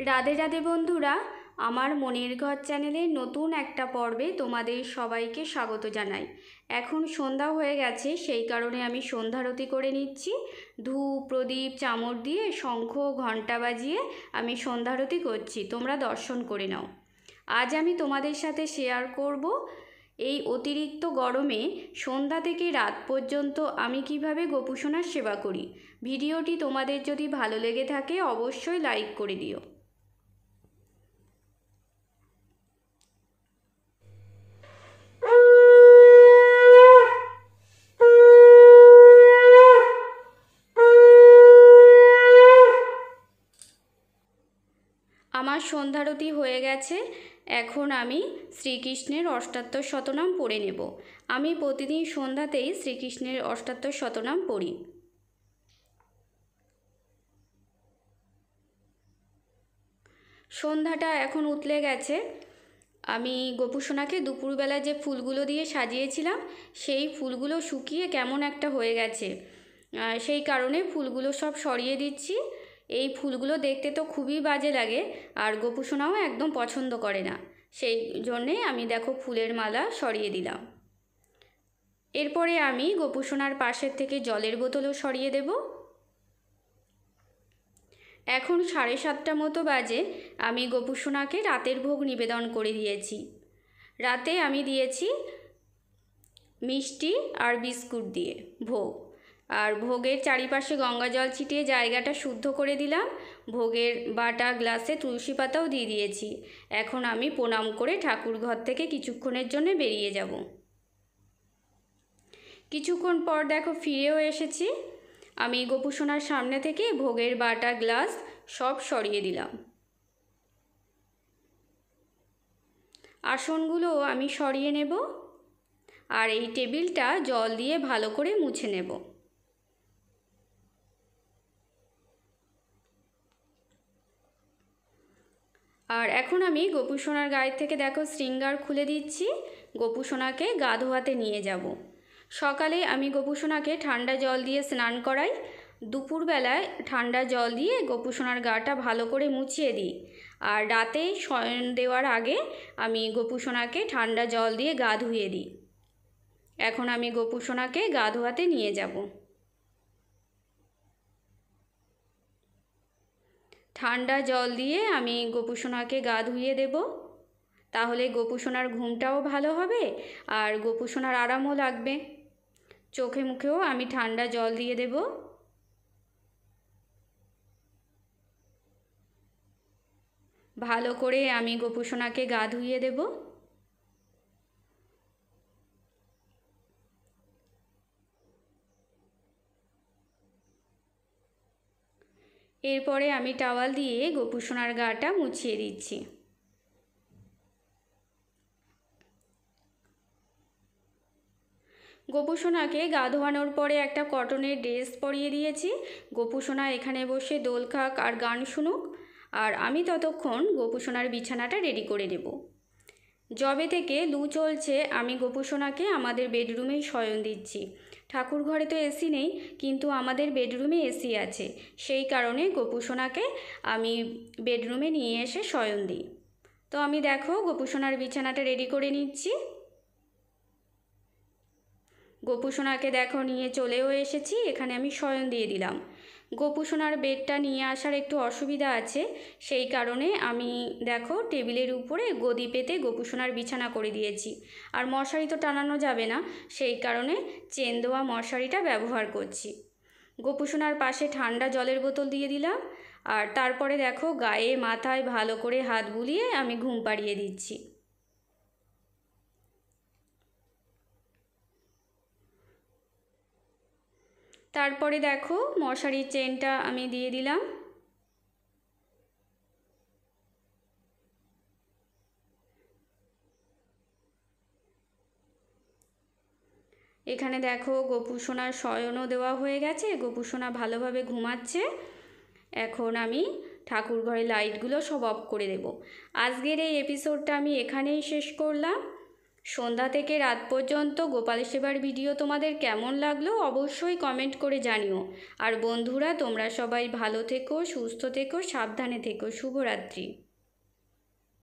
রাধে রাধে বন্ধুরা, আমার মনের ঘর চ্যানেলের নতুন একটা পর্বে তোমাদের সবাইকে স্বাগত জানাই। এখন সন্ধ্যা হয়ে গেছে, সেই কারণে আমি সন্ধ্যারতি করে নিচ্ছি। ধূপ প্রদীপ চামর দিয়ে শঙ্খ ঘণ্টা বাজিয়ে আমি সন্ধ্যারতি করছি, তোমরা দর্শন করে নাও। আজ আমি তোমাদের সাথে শেয়ার করব এই অতিরিক্ত গরমে সন্ধ্যা থেকে রাত পর্যন্ত আমি কিভাবে গোপুসোনার সেবা করি। ভিডিওটি তোমাদের যদি ভালো লেগে থাকে অবশ্যই লাইক করে দিও। আমার সন্ধ্যারতি হয়ে গেছে, এখন আমি শ্রীকৃষ্ণের অষ্টাত্তর শতনাম পড়ে নেব। আমি প্রতিদিন সন্ধ্যাতেই শ্রীকৃষ্ণের অষ্টাত্তর শতনাম পড়ি। সন্ধ্যাটা এখন উতলে গেছে। আমি গোপুসোনাকে দুপুরবেলা যে ফুলগুলো দিয়ে সাজিয়েছিলাম সেই ফুলগুলো শুকিয়ে কেমন একটা হয়ে গেছে, সেই কারণে ফুলগুলো সব সরিয়ে দিচ্ছি। এই ফুলগুলো দেখতে তো খুবই বাজে লাগে, আর গোপুসোনাও একদম পছন্দ করে না, সেই জন্যে আমি দেখো ফুলের মালা সরিয়ে দিলাম। এরপরে আমি গোপুসোনার পাশের থেকে জলের বোতলও সরিয়ে দেব। এখন 7:30 মতো বাজে। আমি গোপুসোনাকে রাতের ভোগ নিবেদন করে দিয়েছি। রাতে আমি দিয়েছি মিষ্টি আর বিস্কুট দিয়ে ভোগ, আর ভোগের চারিপাশে গঙ্গা জল ছিটিয়ে জায়গাটা শুদ্ধ করে দিলাম। ভোগের বাটা গ্লাসে তুলসী পাতাও দিয়ে দিয়েছি। এখন আমি প্রণাম করে ঠাকুর ঘর থেকে কিছুক্ষণের জন্য বেরিয়ে যাব। কিছুক্ষণ পর দেখো ফিরেও এসেছি। আমি গোপুসোনার সামনে থেকে ভোগের বাটা গ্লাস সব সরিয়ে দিলাম। আসনগুলো আমি সরিয়ে নেব, আর এই টেবিলটা জল দিয়ে ভালো করে মুছে নেব। আর এখন আমি গোপুসোনার গায়ে থেকে দেখো শৃঙ্গার খুলে দিচ্ছি। গোপুসোনাকে গা ধোয়াতে নিয়ে যাব। সকালে আমি গোপুসোনাকে ঠান্ডা জল দিয়ে স্নান করাই। দুপুরবেলায় ঠান্ডা জল দিয়ে গোপুসোনার গাটা ভালো করে মুছিয়ে দিই। আর রাতে শয়ন দেওয়ার আগে আমি গোপুসোনাকে ঠান্ডা জল দিয়ে গা ধুয়ে দিই। এখন আমি গোপুসোনাকে গা ধোয়াতে নিয়ে যাব। ঠান্ডা জল দিয়ে আমি গোপুসোনাকে গা ধুইয়ে দেব, তাহলে গোপুসোনার ঘুমটাও ভালো হবে আর গোপুসোনার আরামও লাগবে। চোখে মুখেও আমি ঠান্ডা জল দিয়ে দেব। ভালো করে আমি গোপুসোনাকে গা ধুইয়ে দেব। এরপরে আমি টাওয়াল দিয়ে গোপুসোনার গাটা মুছিয়ে দিচ্ছি। গোপুসোনাকে গা ধোয়ানোর পরে একটা কটনের ড্রেস পরিয়ে দিয়েছি। গোপুসোনা এখানে বসে দোল খাক আর গান শুনুক, আর আমি ততক্ষণ গোপুসোনার বিছানাটা রেডি করে দেব। যবে থেকে লু চলছে আমি গোপুসোনাকে আমাদের বেডরুমেই শয়ন দিচ্ছি। ঠাকুর ঘরে তো এসি নেই, কিন্তু আমাদের বেডরুমে এসি আছে, সেই কারণে গোপুসোনাকে আমি বেডরুমে নিয়ে এসে শয়ন দিই। তো আমি দেখো গোপুসোনার বিছানাটা রেডি করে নিচ্ছি। গোপুসোনাকে দেখো নিয়ে চলেও এসেছি, এখানে আমি শয়ন দিয়ে দিলাম। গোপুসোনার বেডটা নিয়ে আসার একটু অসুবিধা আছে, সেই কারণে আমি দেখো টেবিলের উপরে গদি পেতে গোপুসোনার বিছানা করে দিয়েছি। আর মশারি তো টানানো যাবে না, সেই কারণে চেন দেওয়া মশারিটা ব্যবহার করছি। গোপুসোনার পাশে ঠান্ডা জলের বোতল দিয়ে দিলাম, আর তারপরে দেখো গায়ে মাথায় ভালো করে হাত বুলিয়ে আমি ঘুম পাড়িয়ে দিচ্ছি। তারপরে দেখো মশারির চেনটা আমি দিয়ে দিলাম। এখানে দেখো গোপুসোনার শয়নও দেওয়া হয়ে গেছে, গোপুসোনা ভালোভাবে ঘুমাচ্ছে। এখন আমি ঠাকুর ঘরে লাইটগুলো সব অফ করে দেব। আজকের এই এপিসোডটা আমি এখানেই শেষ করলাম। সন্ধ্যা থেকে রাত পর্যন্ত গোপাল সেবার ভিডিও তোমাদের কেমন লাগলো অবশ্যই কমেন্ট করে জানিও। আর বন্ধুরা, তোমরা সবাই ভালো থেকো, সুস্থ থেকো, সাবধানে থেকো। শুভরাত্রি।